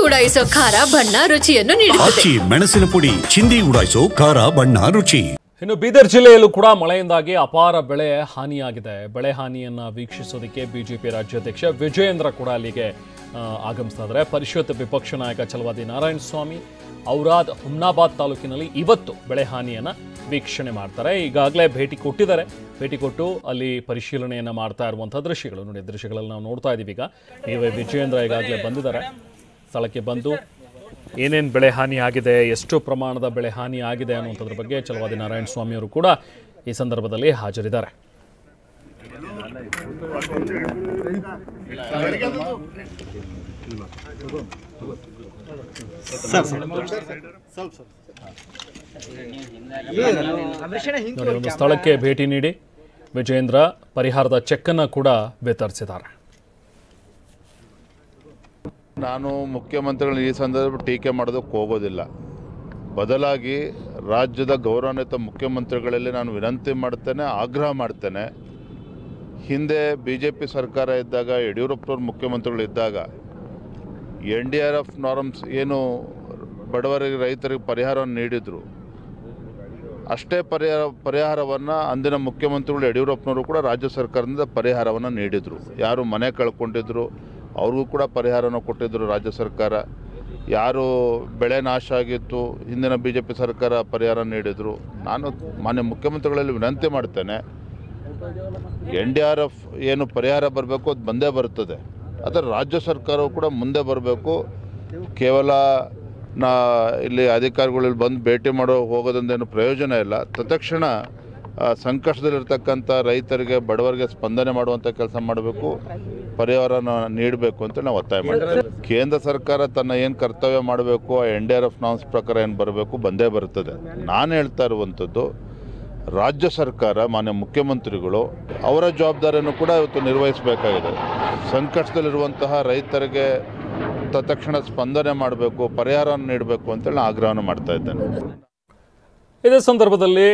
ಉಡಾಯಿಸೋ ಖಾರ ಬಣ್ಣ ರುಚಿಯನ್ನು ನೀಡುತ್ತದೆ. ಮೆಣಸಿನ ಪುಡಿ ಚಿಂದಿ ಉಡಾಯಿಸೋ ಖಾರ ಬಣ್ಣ ರುಚಿ. ಇನ್ನು ಬೀದರ್ ಜಿಲ್ಲೆಯಲ್ಲೂ ಕೂಡ ಮಳೆಯಿಂದಾಗಿ ಅಪಾರ ಬೆಳೆ ಹಾನಿಯಾಗಿದೆ. ಬೆಳೆ ಹಾನಿಯನ್ನು ವೀಕ್ಷಿಸೋದಕ್ಕೆ ಬಿಜೆಪಿ ರಾಜ್ಯಾಧ್ಯಕ್ಷ ವಿಜಯೇಂದ್ರ ಕೂಡ ಅಲ್ಲಿಗೆ ಆಗಮಿಸ್ತಾ ಇದ್ದಾರೆ. ಪರಿಷತ್ ವಿಪಕ್ಷ ನಾಯಕ ಛಲವಾದಿ ನಾರಾಯಣಸ್ವಾಮಿ ಔರಾದ್ ಹುಮ್ನಾಬಾದ್ ತಾಲೂಕಿನಲ್ಲಿ ಇವತ್ತು ಬೆಳೆ ಹಾನಿಯನ್ನು ವೀಕ್ಷಣೆ ಮಾಡ್ತಾರೆ. ಈಗಾಗಲೇ ಭೇಟಿ ಕೊಟ್ಟಿದ್ದಾರೆ. ಭೇಟಿ ಕೊಟ್ಟು ಅಲ್ಲಿ ಪರಿಶೀಲನೆಯನ್ನು ಮಾಡ್ತಾ ಇರುವಂಥ ದೃಶ್ಯಗಳು ನೋಡಿ. ದೃಶ್ಯಗಳಲ್ಲಿ ನಾವು ನೋಡ್ತಾ ಇದ್ದೀವಿ. ಈಗ ವಿಜಯೇಂದ್ರ ಈಗಾಗಲೇ ಬಂದಿದ್ದಾರೆ. ಸ್ಥಳಕ್ಕೆ ಬಂದು ಏನೇನು ಬೆಳೆ ಹಾನಿ ಆಗಿದೆ, ಎಷ್ಟು ಪ್ರಮಾಣದ ಬೆಳೆ ಹಾನಿ ಆಗಿದೆ ಅನ್ನುವಂಥದ್ರ ಬಗ್ಗೆ ಛಲವಾದಿ ನಾರಾಯಣಸ್ವಾಮಿ ಅವರು ಕೂಡ ಈ ಸಂದರ್ಭದಲ್ಲಿ ಹಾಜರಿದ್ದಾರೆ. ಒಂದು ಸ್ಥಳಕ್ಕೆ ಭೇಟಿ ನೀಡಿ ವಿಜಯೇಂದ್ರ ಪರಿಹಾರದ ಚೆಕ್ ಅನ್ನು ಕೂಡ ವಿತರಿಸಿದ್ದಾರೆ. ನಾನು ಮುಖ್ಯಮಂತ್ರಿಗಳನ್ನ ಈ ಸಂದರ್ಭ ಟೀಕೆ ಮಾಡೋದಕ್ಕೆ ಹೋಗೋದಿಲ್ಲ. ಬದಲಾಗಿ ರಾಜ್ಯದ ಗೌರವಾನ್ವಿತ ಮುಖ್ಯಮಂತ್ರಿಗಳಲ್ಲಿ ನಾನು ವಿನಂತಿ ಮಾಡ್ತೇನೆ, ಆಗ್ರಹ ಮಾಡ್ತೇನೆ. ಹಿಂದೆ BJP ಸರ್ಕಾರ ಇದ್ದಾಗ, ಯಡಿಯೂರಪ್ಪನವ್ರ ಮುಖ್ಯಮಂತ್ರಿಗಳಿದ್ದಾಗ NDRF ನಾರ್ಮ್ಸ್ ಏನು ಬಡವರಿಗೆ ರೈತರಿಗೆ ಪರಿಹಾರವನ್ನು ನೀಡಿದರು, ಅಷ್ಟೇ ಪರಿಹಾರವನ್ನು ಅಂದಿನ ಮುಖ್ಯಮಂತ್ರಿಗಳು ಯಡಿಯೂರಪ್ಪನವರು ಕೂಡ ರಾಜ್ಯ ಸರ್ಕಾರದಿಂದ ಪರಿಹಾರವನ್ನು ನೀಡಿದರು. ಯಾರು ಮನೆ ಕಳ್ಕೊಂಡಿದ್ರು ಅವ್ರಿಗೂ ಕೂಡ ಪರಿಹಾರನ ಕೊಟ್ಟಿದ್ದರು ರಾಜ್ಯ ಸರ್ಕಾರ. ಯಾರು ಬೆಳೆ ನಾಶ ಆಗಿತ್ತು ಹಿಂದಿನ BJP ಸರ್ಕಾರ ಪರಿಹಾರ ನೀಡಿದರು. ನಾನು ಮಾನ್ಯ ಮುಖ್ಯಮಂತ್ರಿಗಳಲ್ಲಿ ವಿನಂತಿ ಮಾಡ್ತೇನೆ, NDRF ಏನು ಪರಿಹಾರ ಬರಬೇಕು ಅದು ಬಂದೇ ಬರ್ತದೆ. ಅದರ ರಾಜ್ಯ ಸರ್ಕಾರವು ಕೂಡ ಮುಂದೆ ಬರಬೇಕು. ಕೇವಲ ಇಲ್ಲಿ ಅಧಿಕಾರಿಗಳು ಬಂದು ಭೇಟಿ ಹೋಗೋದ್ರಿಂದೇನು ಪ್ರಯೋಜನ ಇಲ್ಲ. ತತ್ಕ್ಷಣ ಸಂಕಷ್ಟದಲ್ಲಿರ್ತಕ್ಕಂಥ ರೈತರಿಗೆ, ಬಡವರಿಗೆ ಸ್ಪಂದನೆ ಮಾಡುವಂಥ ಕೆಲಸ ಮಾಡಬೇಕು, ಪರಿಹಾರನ ನೀಡಬೇಕು ಅಂತ ನಾವು ಒತ್ತಾಯ ಮಾಡ್ತೀವಿ. ಕೇಂದ್ರ ಸರ್ಕಾರ ತನ್ನ ಏನು ಕರ್ತವ್ಯ ಮಾಡಬೇಕು, ಆ NDRF ನಾರ್ಮ್ಸ್ ಪ್ರಕಾರ ಏನು ಬರಬೇಕು ಬಂದೇ ಬರ್ತದೆ. ನಾನು ಹೇಳ್ತಾ ಇರುವಂಥದ್ದು, ರಾಜ್ಯ ಸರ್ಕಾರ, ಮಾನ್ಯ ಮುಖ್ಯಮಂತ್ರಿಗಳು ಅವರ ಜವಾಬ್ದಾರಿಯನ್ನು ಕೂಡ ಇವತ್ತು ನಿರ್ವಹಿಸಬೇಕಾಗಿದೆ. ಸಂಕಷ್ಟದಲ್ಲಿರುವಂತಹ ರೈತರಿಗೆ ತತ್ಕ್ಷಣ ಸ್ಪಂದನೆ ಮಾಡಬೇಕು, ಪರಿಹಾರ ನೀಡಬೇಕು ಅಂತೇಳಿ ಆಗ್ರಹವನ್ನು ಮಾಡ್ತಾ ಇದ್ದೇನೆ. ಇದೇ ಸಂದರ್ಭದಲ್ಲಿ